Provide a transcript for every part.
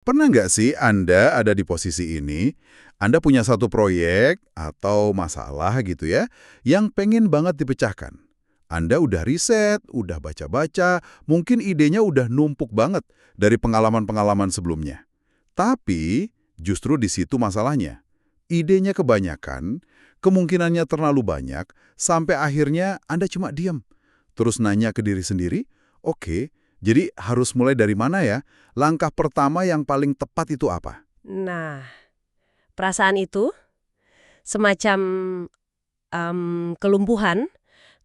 Pernah nggak sih Anda ada di posisi ini, Anda punya satu proyek atau masalah gitu ya, yang pengen banget dipecahkan. Anda udah riset, udah baca-baca, mungkin idenya udah numpuk banget dari pengalaman-pengalaman sebelumnya. Tapi, justru di situ masalahnya. Idenya kebanyakan, kemungkinannya terlalu banyak, sampai akhirnya Anda cuma diam. Terus nanya ke diri sendiri, oke, jadi harus mulai dari mana ya? Langkah pertama yang paling tepat itu apa? Nah, perasaan itu semacam kelumpuhan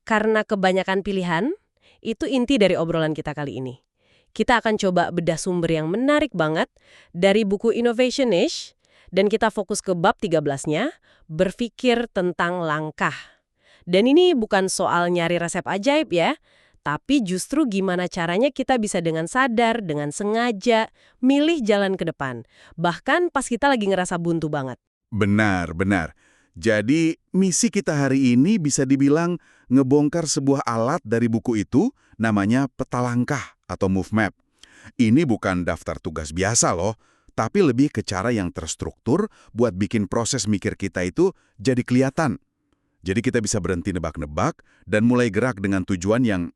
karena kebanyakan pilihan, itu inti dari obrolan kita kali ini. Kita akan coba bedah sumber yang menarik banget dari buku Innovationish, dan kita fokus ke bab 13-nya, berpikir tentang langkah. Dan ini bukan soal nyari resep ajaib ya, tapi justru gimana caranya kita bisa dengan sadar, dengan sengaja, milih jalan ke depan. Bahkan pas kita lagi ngerasa buntu banget. Benar, benar. Jadi, misi kita hari ini bisa dibilang ngebongkar sebuah alat dari buku itu, namanya peta langkah atau move map. Ini bukan daftar tugas biasa loh, tapi lebih ke cara yang terstruktur buat bikin proses mikir kita itu jadi kelihatan. Jadi kita bisa berhenti nebak-nebak dan mulai gerak dengan tujuan yang,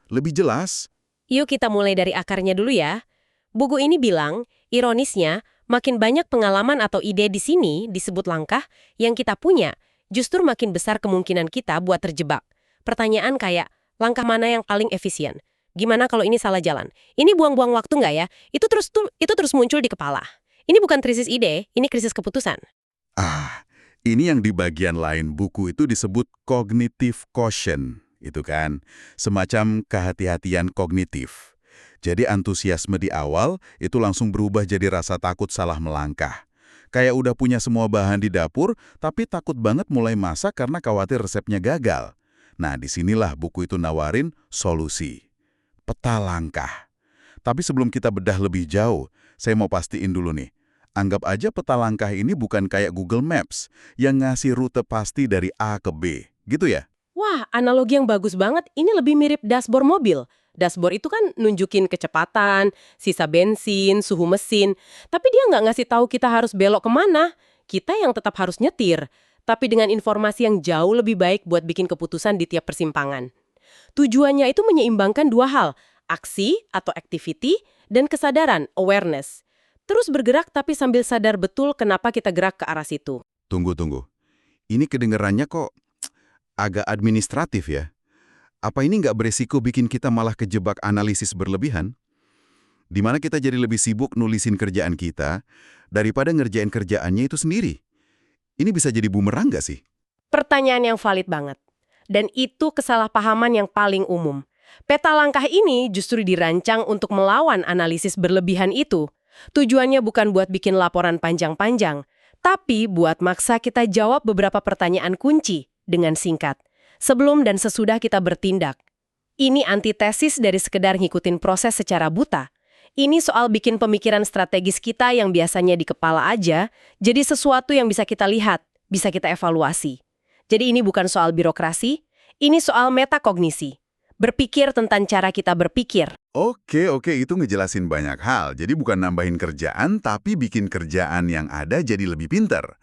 lebih jelas. Yuk kita mulai dari akarnya dulu ya. Buku ini bilang, ironisnya, makin banyak pengalaman atau ide di sini disebut langkah yang kita punya, justru makin besar kemungkinan kita buat terjebak. Pertanyaan kayak, langkah mana yang paling efisien? Gimana kalau ini salah jalan? Ini buang-buang waktu nggak ya? Itu terus muncul di kepala. Ini bukan krisis ide, ini krisis keputusan. Ah, ini yang di bagian lain buku itu disebut cognitive quotient, itu kan, semacam kehati-hatian kognitif. Jadi antusiasme di awal itu langsung berubah jadi rasa takut salah melangkah. Kayak udah punya semua bahan di dapur, tapi takut banget mulai masak karena khawatir resepnya gagal. Nah, disinilah buku itu nawarin solusi. Peta langkah. Tapi sebelum kita bedah lebih jauh, saya mau pastiin dulu nih. Anggap aja peta langkah ini bukan kayak Google Maps yang ngasih rute pasti dari A ke B. Gitu ya? Wah, analogi yang bagus banget. Ini lebih mirip dashboard mobil. Dashboard itu kan nunjukin kecepatan, sisa bensin, suhu mesin. Tapi dia nggak ngasih tahu kita harus belok kemana. Kita yang tetap harus nyetir. Tapi dengan informasi yang jauh lebih baik buat bikin keputusan di tiap persimpangan. Tujuannya itu menyeimbangkan dua hal, aksi atau activity, dan kesadaran, awareness. Terus bergerak tapi sambil sadar betul kenapa kita gerak ke arah situ. Tunggu, tunggu. Ini kedengerannya kok agak administratif ya? Apa ini nggak beresiko bikin kita malah kejebak analisis berlebihan? Di mana kita jadi lebih sibuk nulisin kerjaan kita daripada ngerjain kerjaannya itu sendiri. Ini bisa jadi bumerang nggak sih? Pertanyaan yang valid banget. Dan itu kesalahpahaman yang paling umum. Peta langkah ini justru dirancang untuk melawan analisis berlebihan itu. Tujuannya bukan buat bikin laporan panjang-panjang, tapi buat maksa kita jawab beberapa pertanyaan kunci dengan singkat, sebelum dan sesudah kita bertindak. Ini antitesis dari sekedar ngikutin proses secara buta. Ini soal bikin pemikiran strategis kita yang biasanya di kepala aja, jadi sesuatu yang bisa kita lihat, bisa kita evaluasi. Jadi ini bukan soal birokrasi, ini soal metakognisi. Berpikir tentang cara kita berpikir. Oke, itu ngejelasin banyak hal. Jadi bukan nambahin kerjaan, tapi bikin kerjaan yang ada jadi lebih pinter.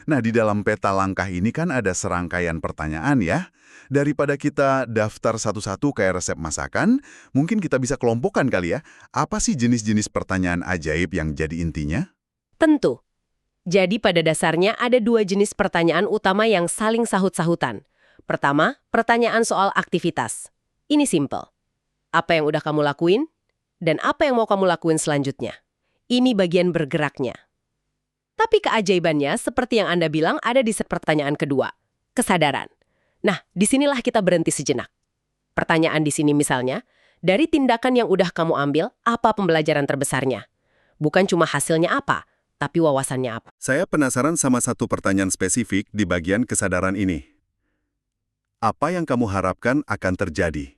Nah, di dalam peta langkah ini kan ada serangkaian pertanyaan ya. Daripada kita daftar satu-satu kayak resep masakan, mungkin kita bisa kelompokkan kali ya. Apa sih jenis-jenis pertanyaan ajaib yang jadi intinya? Tentu. Jadi pada dasarnya ada dua jenis pertanyaan utama yang saling sahut-sahutan. Pertama, pertanyaan soal aktivitas. Ini simple. Apa yang udah kamu lakuin? Dan apa yang mau kamu lakuin selanjutnya? Ini bagian bergeraknya. Tapi keajaibannya, seperti yang Anda bilang, ada di pertanyaan kedua. Kesadaran. Nah, disinilah kita berhenti sejenak. Pertanyaan di sini misalnya, dari tindakan yang udah kamu ambil, apa pembelajaran terbesarnya? Bukan cuma hasilnya apa, tapi wawasannya apa. Saya penasaran sama satu pertanyaan spesifik di bagian kesadaran ini. Apa yang kamu harapkan akan terjadi?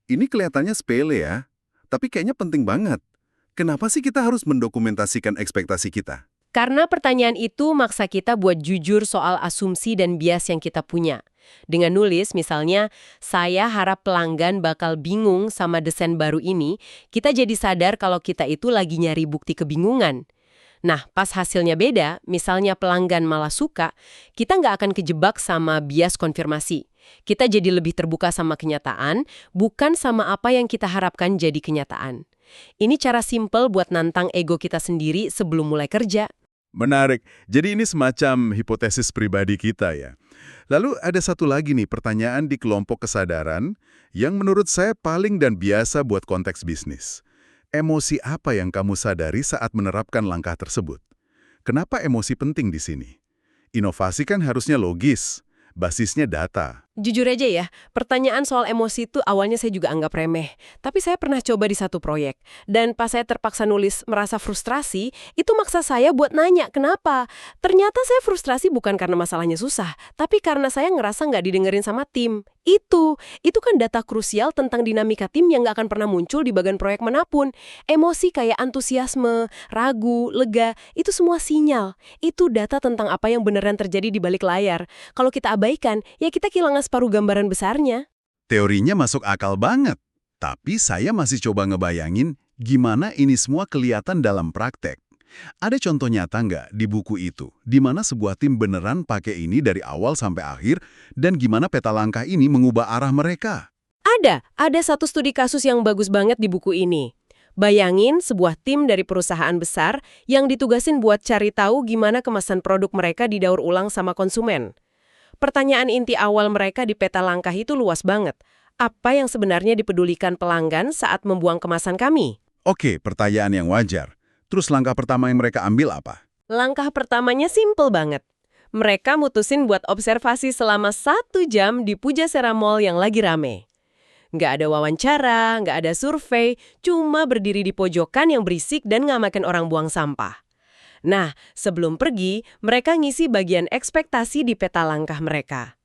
Ini kelihatannya sepele ya, tapi kayaknya penting banget. Kenapa sih kita harus mendokumentasikan ekspektasi kita? Karena pertanyaan itu maksa kita buat jujur soal asumsi dan bias yang kita punya. Dengan nulis, misalnya, saya harap pelanggan bakal bingung sama desain baru ini, kita jadi sadar kalau kita itu lagi nyari bukti kebingungan. Nah, pas hasilnya beda, misalnya pelanggan malah suka, kita nggak akan kejebak sama bias konfirmasi. Kita jadi lebih terbuka sama kenyataan, bukan sama apa yang kita harapkan jadi kenyataan. Ini cara simpel buat nantang ego kita sendiri sebelum mulai kerja. Menarik. Jadi ini semacam hipotesis pribadi kita ya. Lalu ada satu lagi nih pertanyaan di kelompok kesadaran yang menurut saya paling dan biasa buat konteks bisnis. Emosi apa yang kamu sadari saat menerapkan langkah tersebut? Kenapa emosi penting di sini? Inovasi kan harusnya logis, basisnya data. Jujur aja ya, pertanyaan soal emosi itu awalnya saya juga anggap remeh. Tapi saya pernah coba di satu proyek. Dan pas saya terpaksa nulis merasa frustrasi, itu maksa saya buat nanya kenapa. Ternyata saya frustrasi bukan karena masalahnya susah, tapi karena saya ngerasa nggak didengerin sama tim. Itu kan data krusial tentang dinamika tim yang nggak akan pernah muncul di bagian proyek manapun. Emosi kayak antusiasme, ragu, lega, itu semua sinyal. Itu data tentang apa yang beneran terjadi di balik layar. Kalau kita abaikan, ya kita kehilangan separuh gambaran besarnya. Teorinya masuk akal banget. Tapi saya masih coba ngebayangin gimana ini semua kelihatan dalam praktek. Ada contoh nyata nggak di buku itu, di mana sebuah tim beneran pakai ini dari awal sampai akhir, dan gimana peta langkah ini mengubah arah mereka? Ada satu studi kasus yang bagus banget di buku ini. Bayangin sebuah tim dari perusahaan besar yang ditugasin buat cari tahu gimana kemasan produk mereka didaur ulang sama konsumen. Pertanyaan inti awal mereka di peta langkah itu luas banget. Apa yang sebenarnya dipedulikan pelanggan saat membuang kemasan kami? Oke, pertanyaan yang wajar. Terus langkah pertama yang mereka ambil apa? Langkah pertamanya simple banget. Mereka mutusin buat observasi selama 1 jam di Pujasera Mall yang lagi rame. Nggak ada wawancara, nggak ada survei, cuma berdiri di pojokan yang berisik dan ngamakin orang buang sampah. Nah, sebelum pergi, mereka ngisi bagian ekspektasi di peta langkah mereka.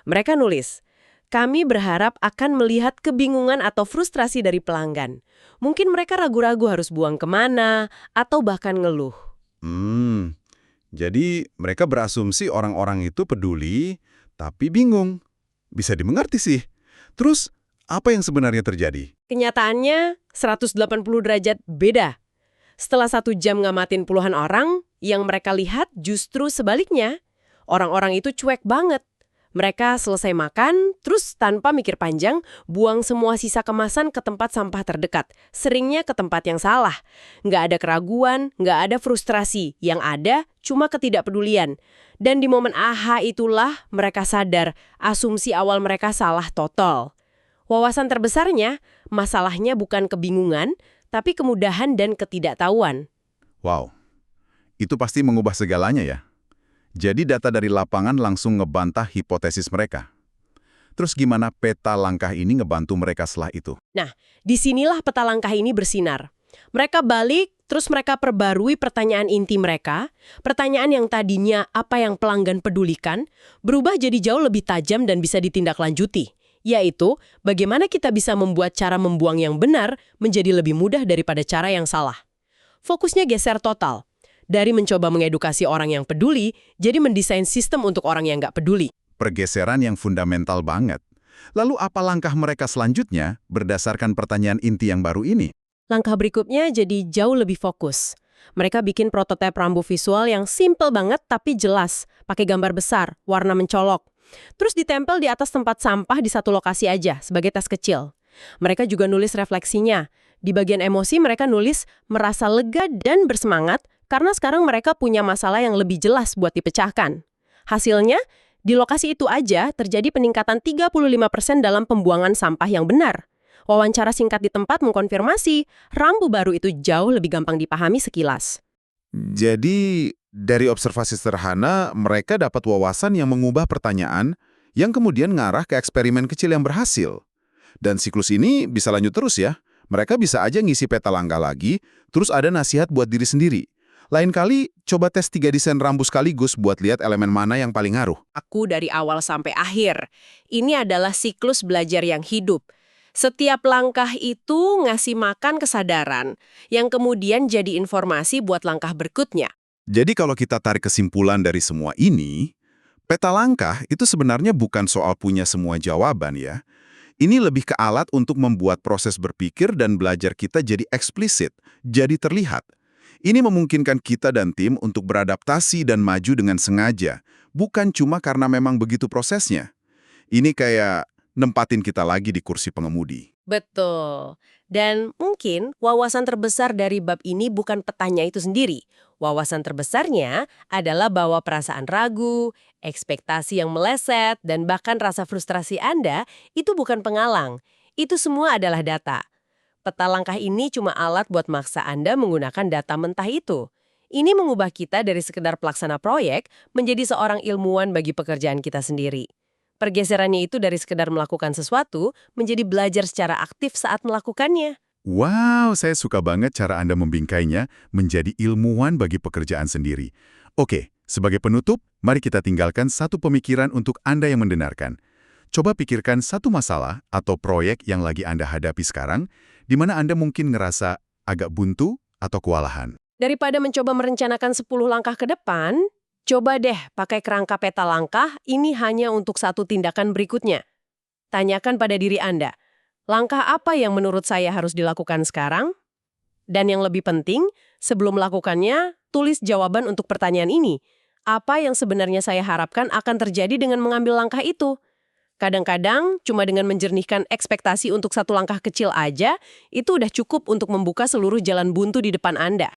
Mereka nulis, kami berharap akan melihat kebingungan atau frustrasi dari pelanggan. Mungkin mereka ragu-ragu harus buang kemana, atau bahkan ngeluh. Jadi mereka berasumsi orang-orang itu peduli, tapi bingung. Bisa dimengerti sih. Terus, apa yang sebenarnya terjadi? Kenyataannya, 180 derajat beda. Setelah 1 jam ngamatin puluhan orang, yang mereka lihat justru sebaliknya. Orang-orang itu cuek banget. Mereka selesai makan, terus tanpa mikir panjang, buang semua sisa kemasan ke tempat sampah terdekat. Seringnya ke tempat yang salah. Nggak ada keraguan, nggak ada frustrasi. Yang ada cuma ketidakpedulian. Dan di momen aha itulah mereka sadar asumsi awal mereka salah total. Wawasan terbesarnya, masalahnya bukan kebingungan, tapi kemudahan dan ketidaktahuan. Wow, itu pasti mengubah segalanya ya. Jadi data dari lapangan langsung ngebantah hipotesis mereka. Terus gimana peta langkah ini ngebantu mereka setelah itu? Nah, disinilah peta langkah ini bersinar. Mereka balik, terus mereka perbarui pertanyaan inti mereka. Pertanyaan yang tadinya apa yang pelanggan pedulikan, berubah jadi jauh lebih tajam dan bisa ditindaklanjuti. Yaitu, bagaimana kita bisa membuat cara membuang yang benar menjadi lebih mudah daripada cara yang salah. Fokusnya geser total. Dari mencoba mengedukasi orang yang peduli, jadi mendesain sistem untuk orang yang nggak peduli. Pergeseran yang fundamental banget. Lalu apa langkah mereka selanjutnya berdasarkan pertanyaan inti yang baru ini? Langkah berikutnya jadi jauh lebih fokus. Mereka bikin prototipe rambu visual yang simple banget tapi jelas, pakai gambar besar, warna mencolok. Terus ditempel di atas tempat sampah di satu lokasi aja, sebagai tes kecil. Mereka juga nulis refleksinya. Di bagian emosi mereka nulis merasa lega dan bersemangat karena sekarang mereka punya masalah yang lebih jelas buat dipecahkan. Hasilnya, di lokasi itu aja terjadi peningkatan 35% dalam pembuangan sampah yang benar. Wawancara singkat di tempat mengkonfirmasi, rambu baru itu jauh lebih gampang dipahami sekilas. Jadi, dari observasi sederhana, mereka dapat wawasan yang mengubah pertanyaan yang kemudian ngarah ke eksperimen kecil yang berhasil. Dan siklus ini bisa lanjut terus ya. Mereka bisa aja ngisi peta langkah lagi, terus ada nasihat buat diri sendiri. Lain kali, coba tes 3 desain rambu sekaligus buat lihat elemen mana yang paling ngaruh. Aku dari awal sampai akhir. Ini adalah siklus belajar yang hidup. Setiap langkah itu ngasih makan kesadaran, yang kemudian jadi informasi buat langkah berikutnya. Jadi kalau kita tarik kesimpulan dari semua ini, Peta langkah itu sebenarnya bukan soal punya semua jawaban ya. Ini lebih ke alat untuk membuat proses berpikir dan belajar kita jadi eksplisit, jadi terlihat. Ini memungkinkan kita dan tim untuk beradaptasi dan maju dengan sengaja, bukan cuma karena memang begitu prosesnya. Ini kayak nempatin kita lagi di kursi pengemudi. Betul. Dan mungkin wawasan terbesar dari bab ini bukan petanya itu sendiri. Wawasan terbesarnya adalah bahwa perasaan ragu, ekspektasi yang meleset, dan bahkan rasa frustrasi Anda itu bukan penghalang. Itu semua adalah data. Peta langkah ini cuma alat buat maksa Anda menggunakan data mentah itu. Ini mengubah kita dari sekedar pelaksana proyek menjadi seorang ilmuwan bagi pekerjaan kita sendiri. Pergeserannya itu dari sekedar melakukan sesuatu menjadi belajar secara aktif saat melakukannya. Wow, saya suka banget cara Anda membingkainya menjadi ilmuwan bagi pekerjaan sendiri. Oke, sebagai penutup, mari kita tinggalkan satu pemikiran untuk Anda yang mendengarkan. Coba pikirkan satu masalah atau proyek yang lagi Anda hadapi sekarang, di mana Anda mungkin ngerasa agak buntu atau kewalahan. Daripada mencoba merencanakan 10 langkah ke depan, coba deh pakai kerangka peta langkah ini hanya untuk satu tindakan berikutnya. Tanyakan pada diri Anda, langkah apa yang menurut saya harus dilakukan sekarang? Dan yang lebih penting, sebelum melakukannya, tulis jawaban untuk pertanyaan ini. Apa yang sebenarnya saya harapkan akan terjadi dengan mengambil langkah itu? Kadang-kadang, cuma dengan menjernihkan ekspektasi untuk satu langkah kecil aja, itu udah cukup untuk membuka seluruh jalan buntu di depan Anda.